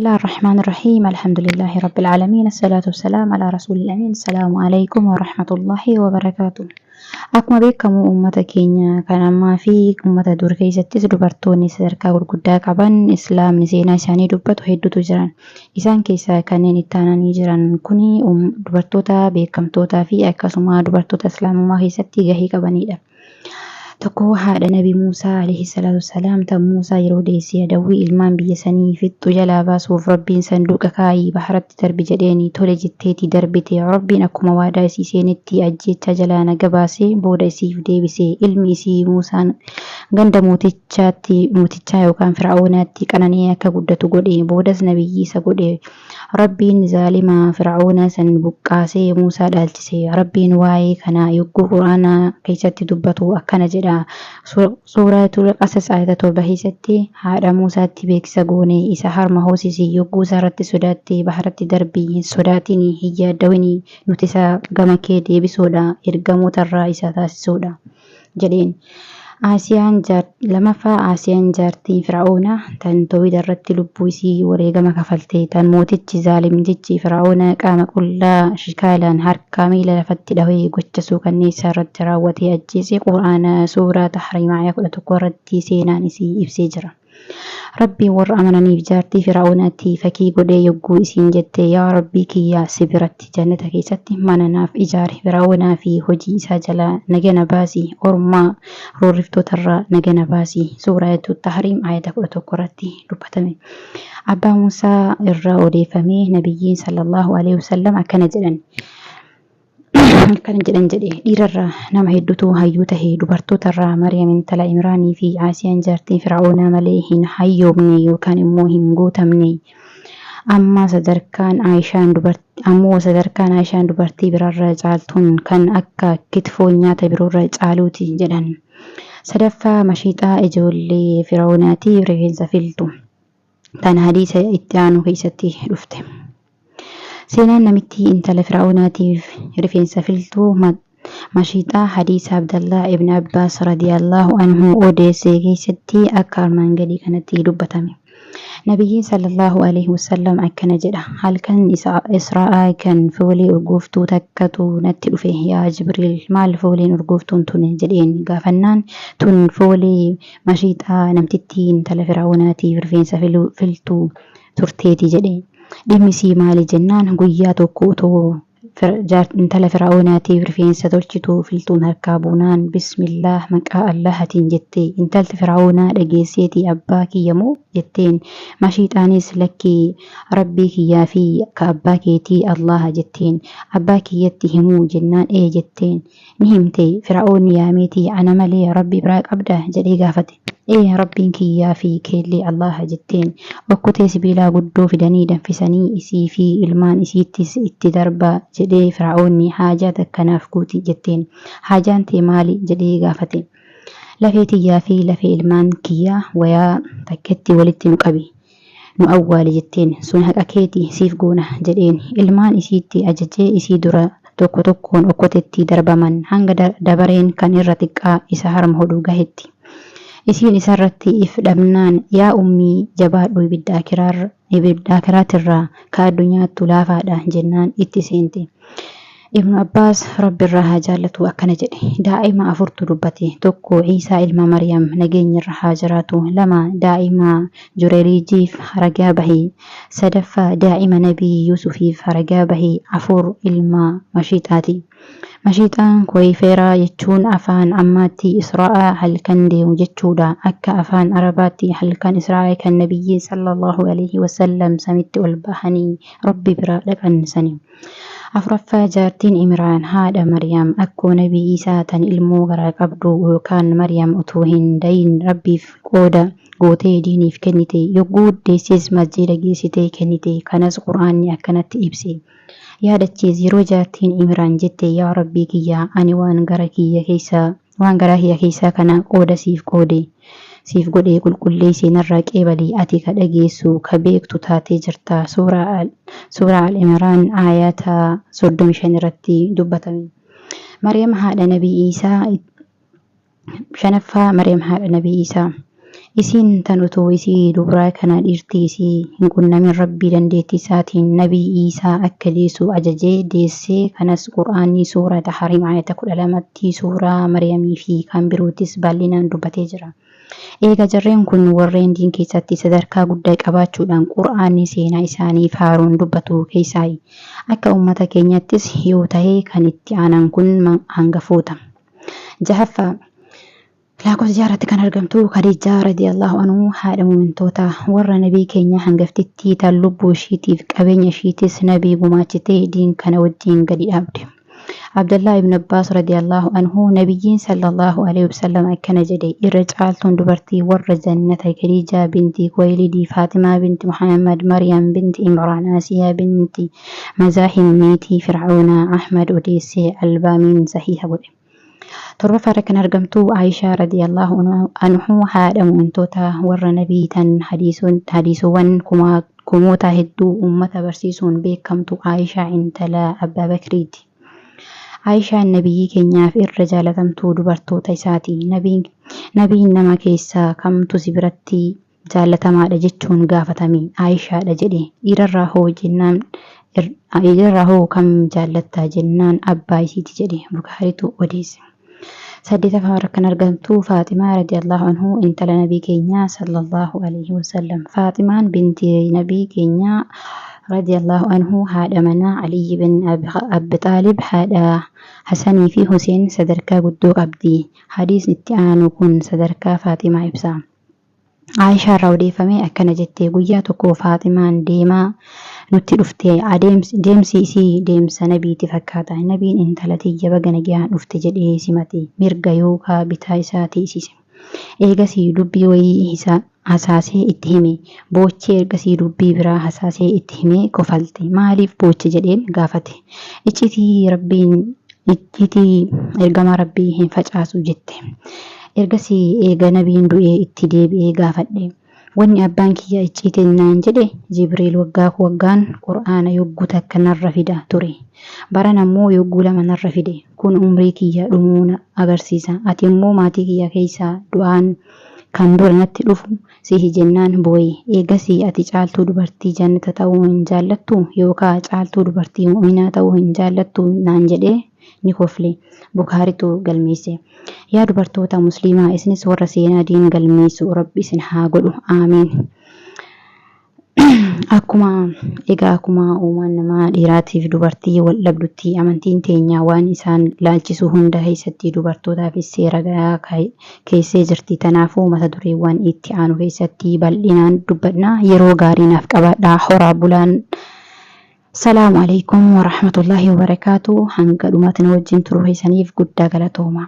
الله الرحمن الرحيم الحمد لله رب العالمين الصلاة والسلام على رسول الأمين السلام عليكم ورحمة الله وبركاته. Akkuma beekamu uummata keenya kan ammaa fi uummata dur keessattis dubartoonni sadarkaa gurguddaa qaban islaamni seenaa isaanii dubbatu hedduutu jiran. Isaan keessaa kanneen itti aananii jiran kuni dubartoota beekamtootaa fi akkasuma dubartoota islaamummaa keessatti gahee qabanidha. Tokko haadha Nabi Muusaa alayhi salaatu wassalaam tan Muusaa yeroo deessee adawwii ilmaan biyya sanii fixxu jalaa baasuuf Rabbiin sanduuqa kaayii baharatti darbi jedheeni tole jetteeti darbite. Rabbiin akkuma waadaa isii seenetti ajjeechaa jalaa naga baasee booda isiif deebise. Ilmi isii Muusaan ganda mootichaa yookaan Fir'aawonaatti qananii akka guddatu godhe. Boodas nabiyyi isa godhe. Rabbiin zaalima Fir'aawona san buqqaasee Muusaa dhaalchise. Rabbiin waa'ee kana yogguu Quraanaa keessatti dubbatu akkana jedha. Suuratul Qasas ayata 7 keessatti haadha Muusaatti beeksisa goone isa harma hoosisii yogguu isaarratti sodaatte baharatti darbii sodaatiin hin yaaddawini nuti isa gama kee deebisuudha ergamootarraa isa taasisuudha jedheen. Lamaffaa Aasiyaan jaartii Fir'aawonaa tan Toohida irratti lubbuu isii wareegama kafalte tan mootichi zaalimtichi Fir'aawona qaama qullaa shikaalaan harka miila lafatti dhahee gocha suukanneessaa irratti raawwatee ajjeese Quraana suuraa Tahriim ayyaa 11 irratti seenaan isii ibsee jira. Rabbiin warra amananiif jaartii Fir'aawonaatti fakkii godhee yogguu isiin jette yaa Rabbii kiyya si biratti jannata keessatti mana naaf ijaari Fir'aawonaa fi hojii isaa jalaa nagana baasi ormaa roorriftootarraa nagana baasi suuraa Tahriim ayata 11 irratti dubbatame. Abbaa Muusaa irraa odeeffamee nabiyyiin sallallahu alaihi wasallam akkana jedhe dhiirarraa nama hedduutu hayyuu tahee dubartootarraa Maryam intala Imraanii fi Aasiyaan jaartii Fir'aawonaa malee hin hayyoomne yookaan immoo hin gootamne. Ammoo sadarkaan Aayishaan dubartii biraarra caaltuun kan akka kitfoo nyaata biroorra caaluuti jedhan. Sadaffaa mashiixaa ijoollee Fir'aawonaatii rifeensa filtu tan hadiisa itti aanu keessatti dhufte. Seenaan namitti intala Fir'aawonaatiif rifeensa filtuu mashiixaa hadiisa Abdallah ibn Abbaas radiyallahu anhu odeesse keessatti akka armaan gadii kanatti dubbatame. Nabiyyiin sallallahu alaihi wasallam akkana jedha halkan Israa'aa kan foolii urgooftuu takkatu natti dhufe yaa Jibriil maal fooliin urgooftuun tun jedheen gaafannaan tun foolii mashiixaa namtittii intala Fir'aawonaatiif rifeensa filtuu turteeti jedhe. Dhimmisii maali jennaan guyyaa tokko otoo intala Fir'aawonaatiif rifeensa tolchitu filtuun harkaa buunaan bismillah maqaa Allahatiin jette. Intalti Fir'aawonaa dhageesseeti abbaa kiyya moo jetteen. Mashiixaanis lakkii rabbii kiyyaa fi ka abbaa keetii Allaha jetteen. Abbaa kiyyatti himuu jennaan ee jetteen. Ni himte. Fir'aawonni yaameeti ana malee rabbi biraa qabda jedhee gaafate. Ee rabbiin kiyyaa fi keellee Allaha jetteen. Okkotee sibiilaa guddoo fidanii danfisanii isii fi ilmaan isiittis itti darba jedhee Fir'aawonni haajaa takkanaaf guuti jetteen. Haajaan tee maali jedhee gaafate. Lafee tiyyaa fi lafee ilmaan kiyyaa wayaa takketti walitti nu qabi nu awwaali jetteen. Sun haqa keeti siif goona jedheen. Ilmaan isiitti ajajee isii dura tokko tokkoon okkotetti darbaman hanga dabareen kan irra xiqqaa isa harma hodhu gahetti. Isiin isarratti if dhabnaan yaa ummii jabaadhu ibidda akiraatirraa ka addunyaattu laafaadha jennaan itti seente. Ibnu Abbaas Rabbirraa haa jaallatu akkana jedhe daa'ima afurtu dubbate. Tokko Ciisaa ilma Maryam nageenyarra haa jiraatu. 2 daa'ima Jureerijiif haragaa bahee. 3 daa'ima Nabii Yuusufiif haragaa bahee. 4 ilma mashiixaati. Mashiixaan koyifeeraa jechuun afaan ammaatti Israa'aa halkan deemu jechuudha. Akka afaan Arabaatti halkan Israa'aa kan Nabiyyi sallallahu alaihi wasallam samitti ol bahanii Rabbi bira dhaqan sani. 4ffaa jaartiin Imraan haadha Maryam akkoo Nabii Isaa tan ilmoo garaa qabdu yookaan Maryam utuu hin dayin Rabbiif qooda gootee diiniif kennite yogguu deessis masjiida geessitee kennite. Kanas Quraanni akkanatti ibse. Yaadachiis yeroo jaartiin Imraan jette yaa Rabbii kiyya ani waan garaa kiyya keessaa kana qooda siif godhee qulqulleessii narraa qeebalii ati ka dhageessu ka beektu taatee jirta. Suuraa Al-Imraan ayata 35 irratti dubbatame. Maryam haadha Nabii Isaa. 5ffaa Maryam haadha Nabii Isaa. isiin tan otoo isii dubraa kana dhiirtii isii hin qunnamin rabbii dandeettii isaatiin nabii Iisaa akka deessu ajajee deessee kanas qur'aanni suuraa Tahriim ayata 12tti suuraa Maryamii fi kan birootis bal'inaan dubbatee jira. Eega jarreen kun warreen diin keessatti sadarkaa guddaa qabaachuudhaan qur'aanni seenaa isaanii faaruun dubbatu keessaa akka uummata keenyattis yoo ta'e kan itti aanan kun hangafoota. Jahaffaa lakkoofsa jaarratti kan argamtu Khadiijaa radiyallahu anhu haadha muumintoota warra nabii keenya hangaftittii tan lubbuu ishiitiif qabeenya ishiitis nabii gumaachitee diin kana wajjin gadi dhaabde. Abdullah ibn Abbas radiyallahu anhu nabiyyiin sallallahu alaihi wasallam akkana jedhe irra caaltuun dubartii warra jannata Khadiijaa binti Khuwaylid Faatimaa binti Muhammad Maryam binti Imraan Asiyaa binti Mazaahim niitii Fir'auna Ahmad odeessee albaamiin sahiha godhe. torbaffaa kan argamtu Aishaa radiyallahu anhu haadha muumintoota warra nabii tan hadiisowwan kumoota hedduu ummata barsiisuun beekamtu Aishaa intala Abbaa Bakriiti. Aishaan nabiyyi keenyaaf irra jaalatamtuu dubartoota isaati. Nabiin nama keessaa kamtu si biratti jaalatamaadha jechuun gaafatame Aishaadha jedhe. Dhiirarraa hoo kam jaallatta jennaan abbaa isiiti jedhe Bukaaritu odeesse. saddeetaffaa kan argamtu Faatimaa radiyallahu anhu intala nabii keenyaa sallallahu alaihi wasallam. Faatimaan binti nabii keenyaa radiyallahu anhu haadha manaa Ali bin Abi Xaalib haadha Hasanii fi Huseen sadarkaa guddoo qabdi. Hadiisni itti aanu kun sadarkaa Faatimaa ibsa. Aishaa irraa odeeffame akkana jettee guyyaa tokko Faatimaan deemaa nutti dhufte deemsi isii deemsa nabiiti fakkaata. Nabiin intala tiyya baga nagaan dhufte jedhee simate mirga yookaan bitaa isaa teessise. Eegasii dubbii wayii hasaasee itti hime boochee ergasii dubbii biraa hasaasee itti hime kofalte. Maaliif booche jedheen gaafate. Iccitii ergama rabbii hin facaasu jette. Ergasii eega nabiin du'ee itti deebi'ee gaafadhe. Wanni abbaan kiyya icciitiin naan jedhe Jibriil waggaan qur'aana yogguu takka narra fida ture. Baran ammoo yogguu lama narra fide. Kun umrii kiyya dhumuu agarsiisa. Ati immoo maatii kiyya keessaa du'aan kan dura natti dhufu sihi jennaan booye. Eegasii ati caaltuu dubartii jannata ta'uu hin jaallattu yookaan caaltuu dubartii mu'minaa ta'uu hin jaallattu naan jedhee ni kofle. Bukaaritu galmeesse. Yaa dubartoota musliimaa isinis warra seenaa diin galmeessu rabbi isin haa godhu aamiin. Akkuma uumaan namaa dhiiraatiif dubartii wal dhabdutti amantiin teenya waan isaan laalchisu hunda keessatti dubartootaafis seera garaa keessee jirti. Kanaafuu mata dureewwan itti aanu keessatti bal'inaan dubbadna. Yeroo gaarii naaf qabaadhaa horaa bulaan. Salaamu alaikum warahmatullahi wabarakaatuh. Hanga dhumaatti na wajjin turuu keessaniif guddaa galatoomaa.